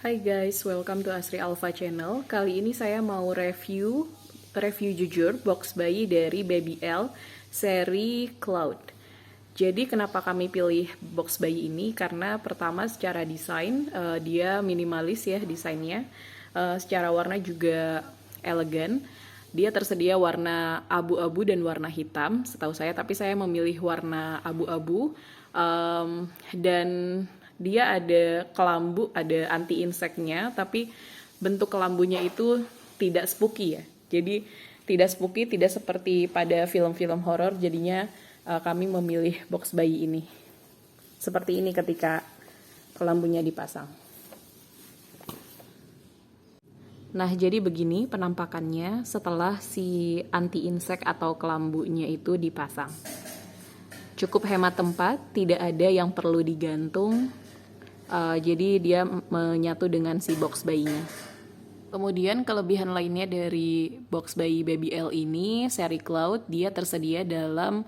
Hai guys, welcome to Asri Alpha Channel. Kali ini saya mau review jujur box bayi dari Baby L seri Cloud. Jadi kenapa kami pilih box bayi ini? Karena pertama secara desain dia minimalis ya desainnya. Secara warna juga elegan. Dia tersedia warna abu-abu dan warna hitam setahu saya, tapi saya memilih warna abu-abu. Dan dia ada kelambu, ada anti inseknya, tapi bentuk kelambunya itu tidak spooky ya. Jadi tidak spooky, tidak seperti pada film-film horor. Jadinya kami memilih box bayi ini. Seperti ini ketika kelambunya dipasang. Nah, jadi begini penampakannya setelah si anti insek atau kelambunya itu dipasang. Cukup hemat tempat, tidak ada yang perlu digantung. Jadi dia menyatu dengan si box bayinya. Kemudian kelebihan lainnya dari box bayi Baby L ini, seri Cloud, dia tersedia dengan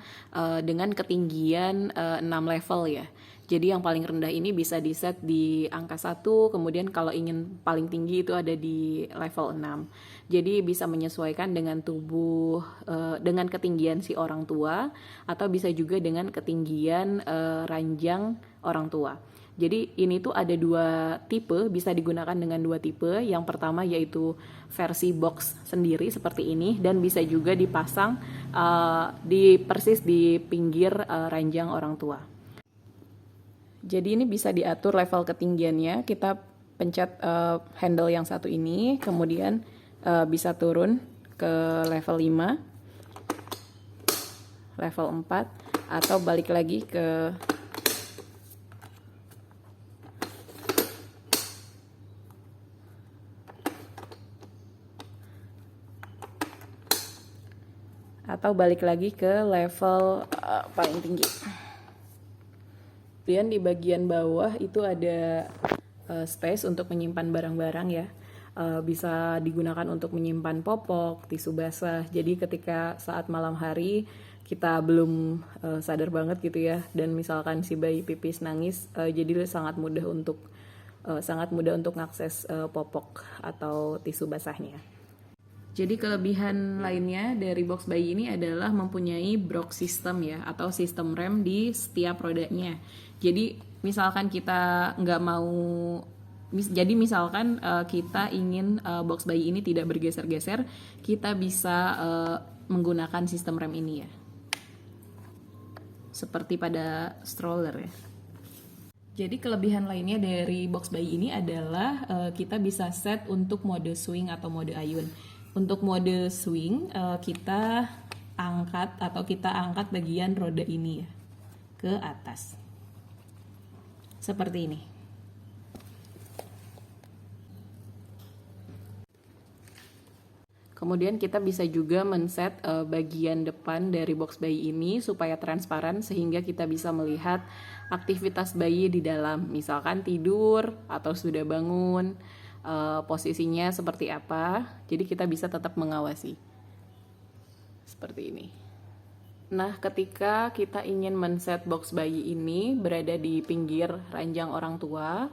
ketinggian 6 level ya. Jadi yang paling rendah ini bisa di-set di angka 1, kemudian kalau ingin paling tinggi itu ada di level 6. Jadi bisa menyesuaikan dengan tubuh, dengan ketinggian si orang tua, atau bisa juga dengan ketinggian ranjang orang tua. Jadi ini tuh ada dua tipe, bisa digunakan dengan dua tipe. Yang pertama yaitu versi box sendiri seperti ini, dan bisa juga dipasang persis di pinggir ranjang orang tua. Jadi ini bisa diatur level ketinggiannya. Kita pencet handle yang satu ini, kemudian bisa turun ke level 5, level 4, atau balik lagi ke level paling tinggi. Kemudian di bagian bawah itu ada space untuk menyimpan barang-barang ya. Bisa digunakan untuk menyimpan popok, tisu basah. Jadi ketika saat malam hari kita belum sadar banget gitu ya, dan misalkan si bayi pipis nangis, jadi sangat mudah untuk mengakses popok atau tisu basahnya. Jadi kelebihan lainnya dari box bayi ini adalah mempunyai Brock system ya, atau sistem rem di setiap rodanya. Jadi misalkan kita nggak mau, kita ingin box bayi ini tidak bergeser-geser, kita bisa menggunakan sistem rem ini ya. Seperti pada stroller ya. Jadi kelebihan lainnya dari box bayi ini adalah kita bisa set untuk mode swing atau mode ayun. Untuk mode swing, kita angkat bagian roda ini ya ke atas. Seperti ini. Kemudian kita bisa juga men-set bagian depan dari box bayi ini supaya transparan, sehingga kita bisa melihat aktivitas bayi di dalam. Misalkan tidur atau sudah bangun, posisinya seperti apa, jadi kita bisa tetap mengawasi seperti ini. Nah, ketika kita ingin men-set box bayi ini berada di pinggir ranjang orang tua,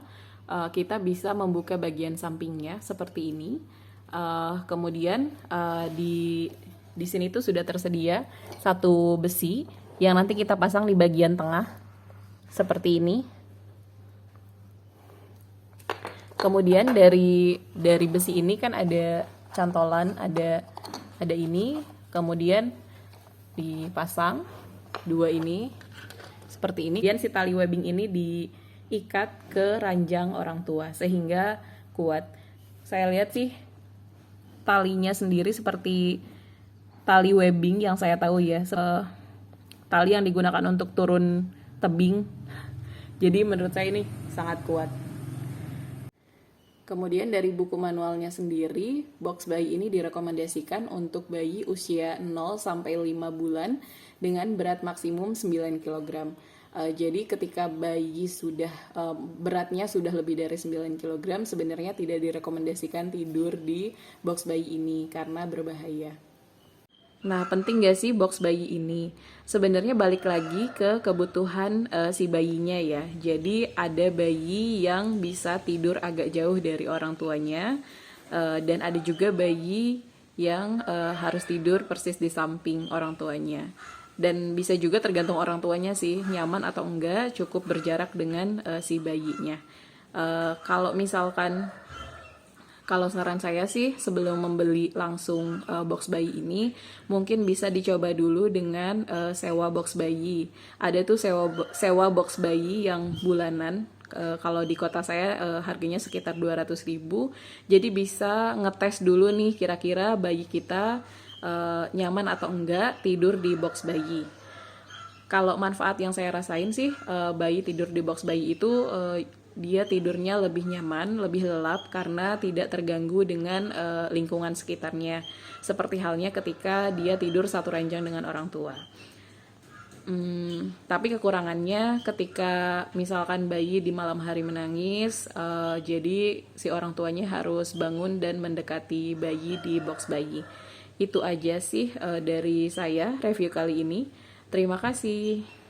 kita bisa membuka bagian sampingnya seperti ini. Kemudian di sini tuh sudah tersedia satu besi yang nanti kita pasang di bagian tengah seperti ini. Kemudian dari besi ini kan ada cantolan, ada ini, kemudian dipasang dua ini seperti ini. Kemudian si tali webbing ini diikat ke ranjang orang tua sehingga kuat. Saya lihat sih talinya sendiri seperti tali webbing yang saya tahu ya, tali yang digunakan untuk turun tebing. Jadi menurut saya ini sangat kuat. Kemudian dari buku manualnya sendiri, box bayi ini direkomendasikan untuk bayi usia 0 sampai 5 bulan dengan berat maksimum 9 kg. Jadi ketika bayi beratnya sudah lebih dari 9 kg, sebenarnya tidak direkomendasikan tidur di box bayi ini karena berbahaya. Nah, penting gak sih box bayi ini? Sebenarnya balik lagi ke kebutuhan si bayinya ya. Jadi ada bayi yang bisa tidur agak jauh dari orang tuanya, dan ada juga bayi yang harus tidur persis di samping orang tuanya. Dan bisa juga tergantung orang tuanya sih, nyaman atau enggak, cukup berjarak dengan si bayinya. Kalau misalkan kalau saran saya sih sebelum membeli langsung box bayi ini mungkin bisa dicoba dulu dengan sewa box bayi. Ada tuh sewa box bayi yang bulanan. Kalau di kota saya harganya sekitar 200.000. Jadi bisa ngetes dulu nih kira-kira bayi kita nyaman atau enggak tidur di box bayi. Kalau manfaat yang saya rasain sih, bayi tidur di box bayi itu dia tidurnya lebih nyaman, lebih lelap karena tidak terganggu dengan lingkungan sekitarnya. Seperti halnya ketika dia tidur satu ranjang dengan orang tua. Tapi kekurangannya ketika misalkan bayi di malam hari menangis, jadi si orang tuanya harus bangun dan mendekati bayi di box bayi. Itu aja sih dari saya review kali ini. Terima kasih.